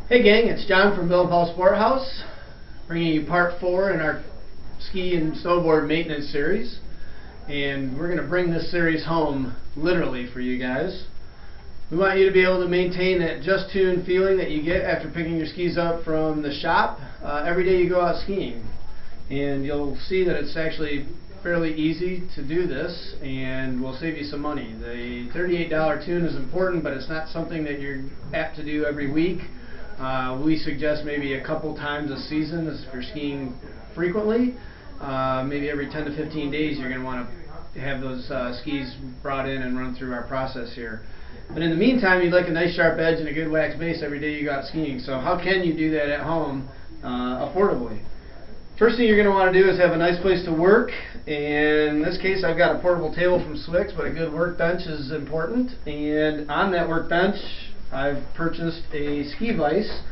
Hey gang, it's John from Bill and Paul Sport House, bringing you part 4 in our ski and snowboard maintenance series. And we're going to bring this series home literally for you guys. We want you to be able to maintain that just tuned feeling that you get after picking your skis up from the shop every day you go out skiing. And you'll see that it's actually fairly easy to do this, and will save you some money. The $38 tune is important, but it's not something that you're apt to do every week. We suggest maybe a couple times a season if you're skiing frequently. Maybe every 10 to 15 days you're going to want to have those skis brought in and run through our process here. But in the meantime, you'd like a nice sharp edge and a good wax base every day you go out skiing. So how can you do that at home affordably? First thing you're going to want to do is have a nice place to work. In this case, I've got a portable table from Swix, but a good workbench is important. And on that workbench, I've purchased a ski vise.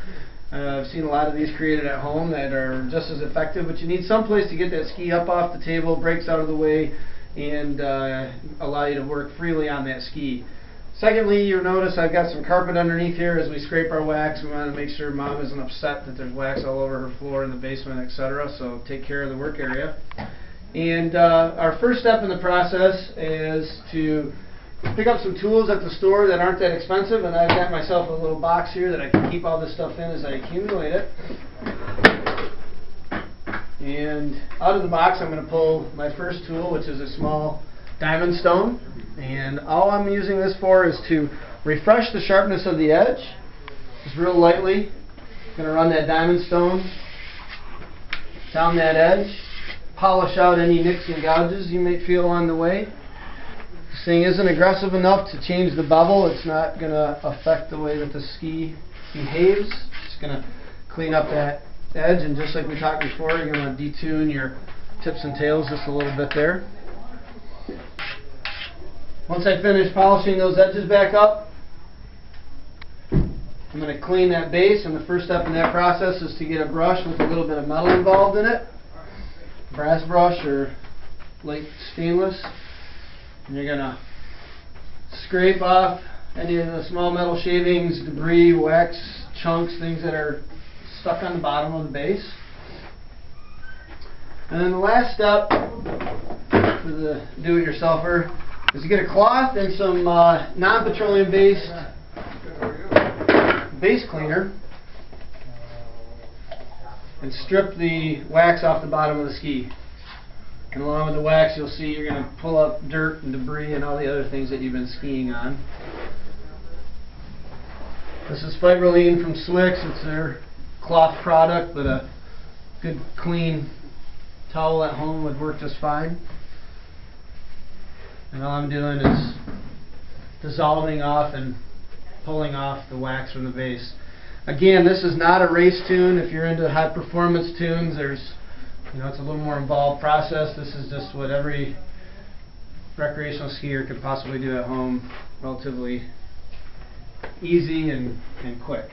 I've seen a lot of these created at home that are just as effective, but you need some place to get that ski up off the table, brakes out of the way, and allow you to work freely on that ski. Secondly, you'll notice I've got some carpet underneath here as we scrape our wax. We want to make sure Mom isn't upset that there's wax all over her floor in the basement, etc. So take care of the work area. And our first step in the process is to pick up some tools at the store that aren't that expensive, and I've got myself a little box here that I can keep all this stuff in as I accumulate it. And out of the box I'm going to pull my first tool, which is a small diamond stone, and all I'm using this for is to refresh the sharpness of the edge. Just real lightly, I'm going to run that diamond stone down that edge, polish out any nicks and gouges you may feel on the way. This thing isn't aggressive enough to change the bevel. It's not going to affect the way that the ski behaves. It's going to clean up that edge, and just like we talked before, you're going to detune your tips and tails just a little bit there. Once I finish polishing those edges back up, I'm going to clean that base, and the first step in that process is to get a brush with a little bit of metal involved in it, brass brush or light stainless, and you're going to scrape off any of the small metal shavings, debris, wax, chunks, things that are stuck on the bottom of the base. And then the last step for the do-it-yourselfer is to get a cloth and some non-petroleum based base cleaner and strip the wax off the bottom of the ski. And along with the wax, you'll see you're going to pull up dirt and debris and all the other things that you've been skiing on. This is Fiberline from Swix. It's their cloth product, but a good clean towel at home would work just fine. And all I'm doing is dissolving off and pulling off the wax from the base. Again, this is not a race tune. If you're into high performance tunes, it's a little more involved process. This is just what every recreational skier could possibly do at home, relatively easy and quick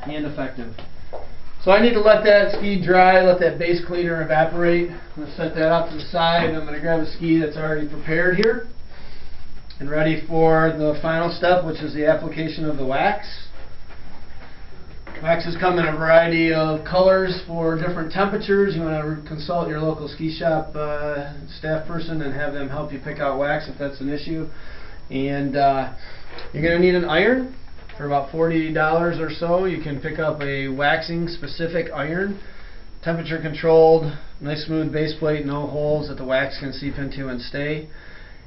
and effective. So I need to let that ski dry, let that base cleaner evaporate. I'm going to set that off to the side. I'm going to grab a ski that's already prepared here and ready for the final step, which is the application of the wax. Waxes come in a variety of colors for different temperatures. You want to consult your local ski shop staff person and have them help you pick out wax if that's an issue. And you're going to need an iron. For about $40 or so, you can pick up a waxing specific iron, temperature controlled, nice smooth base plate, no holes that the wax can seep into and stay.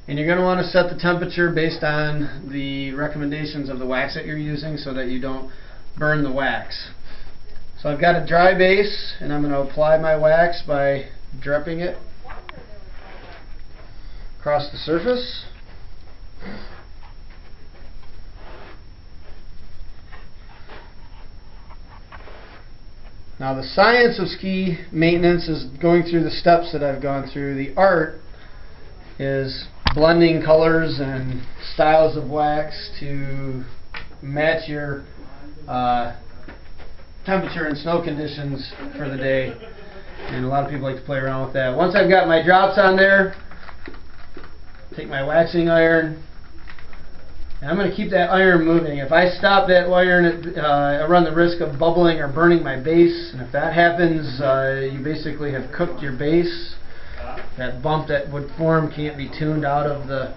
And you're going to want to set the temperature based on the recommendations of the wax that you're using so that you don't burn the wax. So I've got a dry base, and I'm going to apply my wax by dripping it across the surface. Now the science of ski maintenance is going through the steps that I've gone through. The art is blending colors and styles of wax to match your temperature and snow conditions for the day. And a lot of people like to play around with that. Once I've got my drops on there, take my waxing iron, And I'm going to keep that iron moving. If I stop that iron, I run the risk of bubbling or burning my base. And if that happens, you basically have cooked your base. That bump that would form can't be tuned out of the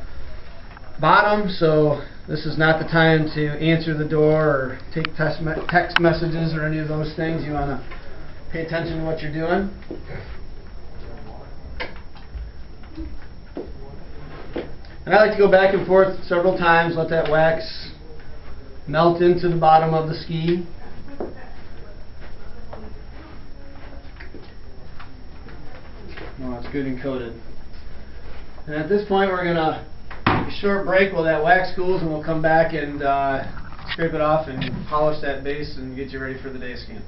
bottom. So this is not the time to answer the door or take text messages or any of those things. You want to pay attention to what you're doing. And I like to go back and forth several times, let that wax melt into the bottom of the ski. Oh, it's good and coated. And at this point we're going to take a short break while that wax cools, and we'll come back and scrape it off and polish that base and get you ready for the day scan.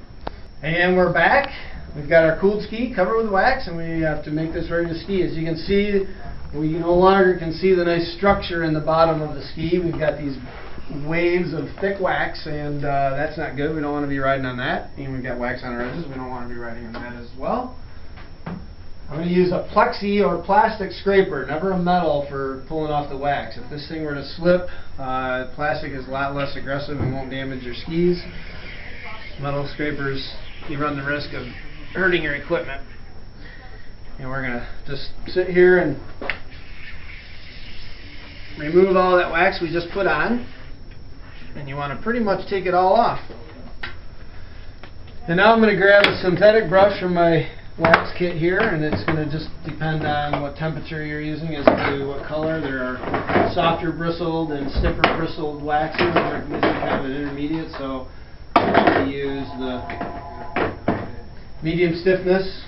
And we're back. We've got our cooled ski covered with wax, and we have to make this ready to ski. As you can see, we no longer can see the nice structure in the bottom of the ski. We've got these waves of thick wax, and that's not good. We don't want to be riding on that. And we've got wax on our edges. We don't want to be riding on that as well. I'm going to use a plexi or plastic scraper, never a metal, for pulling off the wax. If this thing were to slip, plastic is a lot less aggressive and won't damage your skis. Metal scrapers, you run the risk of hurting your equipment. And we're going to just sit here and remove all that wax we just put on. And you want to pretty much take it all off. And now I'm going to grab a synthetic brush from my wax kit here, and it's going to just depend on what temperature you're using as to what color. There are softer bristled and stiffer bristled waxes. We're using kind of an intermediate, so we use the medium stiffness.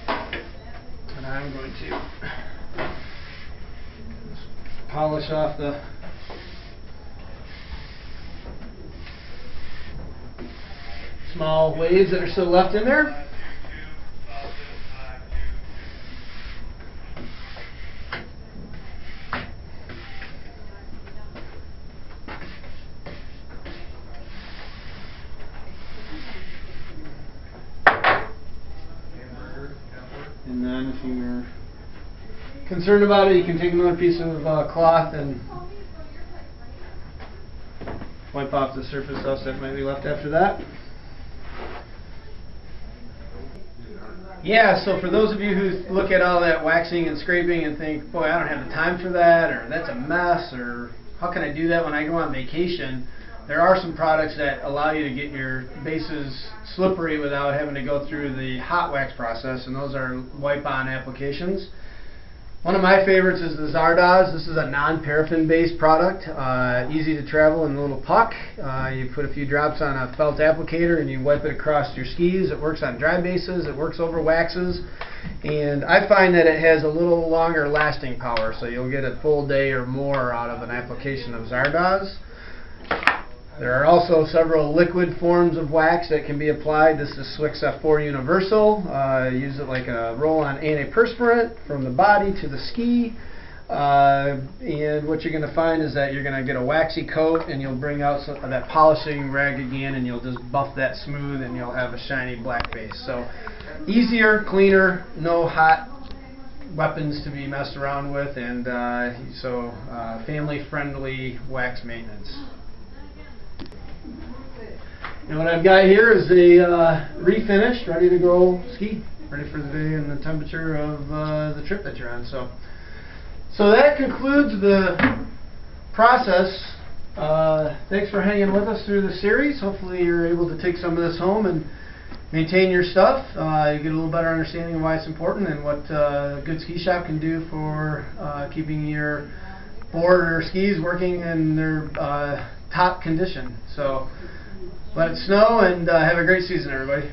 And I'm going to polish off the small waves that are still left in there. And then if you're concerned about it, you can take another piece of cloth and wipe off the surface dust that might be left after that. Yeah, so for those of you who look at all that waxing and scraping and think, boy, I don't have the time for that, or that's a mess, or how can I do that when I go on vacation? There are some products that allow you to get your bases slippery without having to go through the hot wax process, and those are wipe-on applications. One of my favorites is the Zardoz. This is a non-paraffin based product, easy to travel in a little puck. You put a few drops on a felt applicator and you wipe it across your skis. It works on dry bases, it works over waxes, and I find that it has a little longer lasting power, so you'll get a full day or more out of an application of Zardoz. There are also several liquid forms of wax that can be applied. This is Swix F4 Universal. Use it like a roll-on antiperspirant from the body to the ski. And what you're going to find is that you're going to get a waxy coat, and you'll bring out that polishing rag again, and you'll just buff that smooth, and you'll have a shiny black base. So easier, cleaner, no hot weapons to be messed around with, and family-friendly wax maintenance. And what I've got here is a refinished, ready to go ski, ready for the day and the temperature of the trip that you're on. So that concludes the process. Thanks for hanging with us through the series. Hopefully you're able to take some of this home and maintain your stuff. You get a little better understanding of why it's important and what a good ski shop can do for keeping your board or skis working in their top condition. So let it snow, and have a great season, everybody.